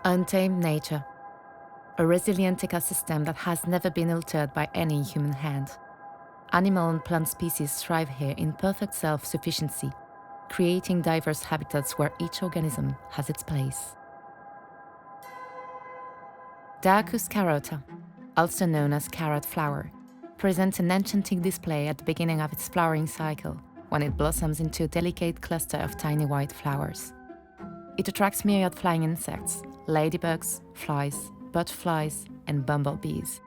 Untamed Nature, a resilient ecosystem that has never been altered by any human hand. Animal and plant species thrive here in perfect self-sufficiency, creating diverse habitats where each organism has its place. Daucus carota, also known as carrot flower, presents an enchanting display at the beginning of its flowering cycle, when it blossoms into a delicate cluster of tiny white flowers. It attracts myriad flying insects, ladybugs, flies, butterflies, and bumblebees.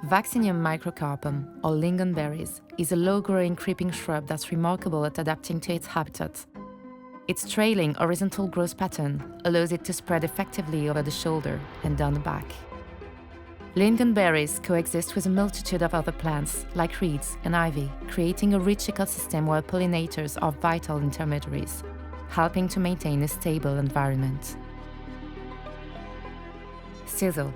Vaccinium microcarpum, or lingonberries, is a low-growing creeping shrub that's remarkable at adapting to its habitat. Its trailing horizontal growth pattern allows it to spread effectively over the shoulder and down the back. Lingonberries coexist with a multitude of other plants, like reeds and ivy, creating a rich ecosystem where pollinators are vital intermediaries, helping to maintain a stable environment. Thistle,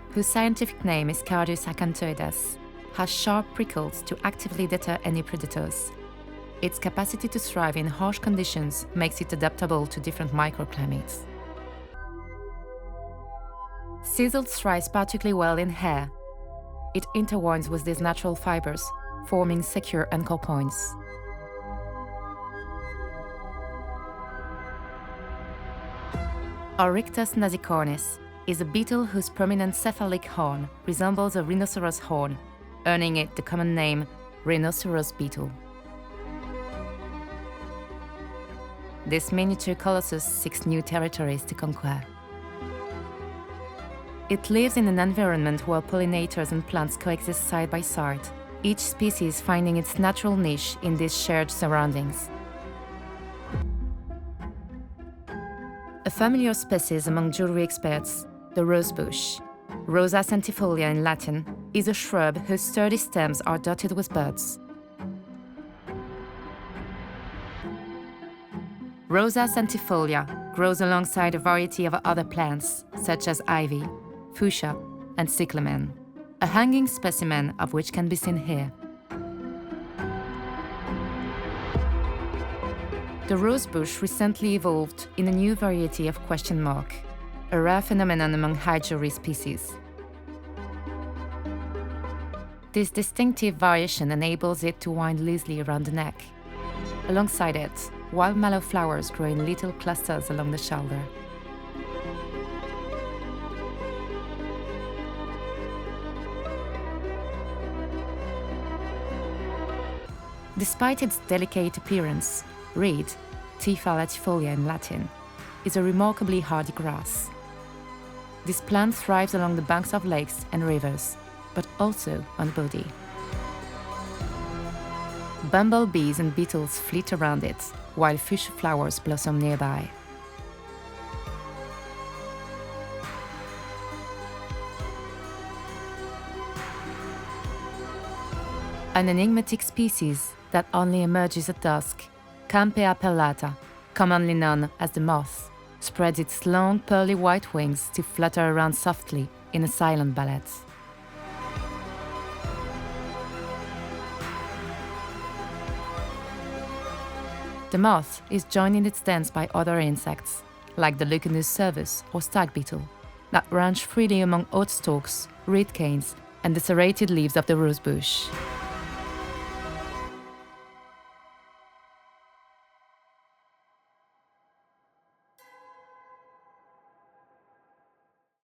whose scientific name is Cardius acanthoides, has sharp prickles to actively deter any predators. Its capacity to thrive in harsh conditions makes it adaptable to different microclimates. Thistle thrives particularly well in hair. It intertwines with these natural fibers, forming secure anchor points. Oryctes nasicornis is a beetle whose prominent cephalic horn resembles a rhinoceros horn, earning it the common name rhinoceros beetle. This miniature colossus seeks new territories to conquer. It lives in an environment where pollinators and plants coexist side by side, each species finding its natural niche in these shared surroundings. A familiar species among jewelry experts, the rosebush, Rosa centifolia in Latin, is a shrub whose sturdy stems are dotted with buds. Rosa centifolia grows alongside a variety of other plants, such as ivy, fuchsia, and cyclamen, a hanging specimen of which can be seen here. The rosebush recently evolved in a new variety of question mark, a rare phenomenon among high jewelry species. This distinctive variation enables it to wind loosely around the neck. Alongside it, wild mallow flowers grow in little clusters along the shoulder. Despite its delicate appearance, reed, Tiffa latifolia in Latin, is a remarkably hardy grass. This plant thrives along the banks of lakes and rivers, but also on the body. Bumblebees and beetles flit around it, while fuchsia flowers blossom nearby. An enigmatic species that only emerges at dusk, Campea perlata, commonly known as the moth, spreads its long pearly white wings to flutter around softly in a silent ballet. The moth is joined in its dance by other insects, like the Leucanus cervus or stag beetle, that range freely among oat stalks, reed canes, and the serrated leaves of the rosebush.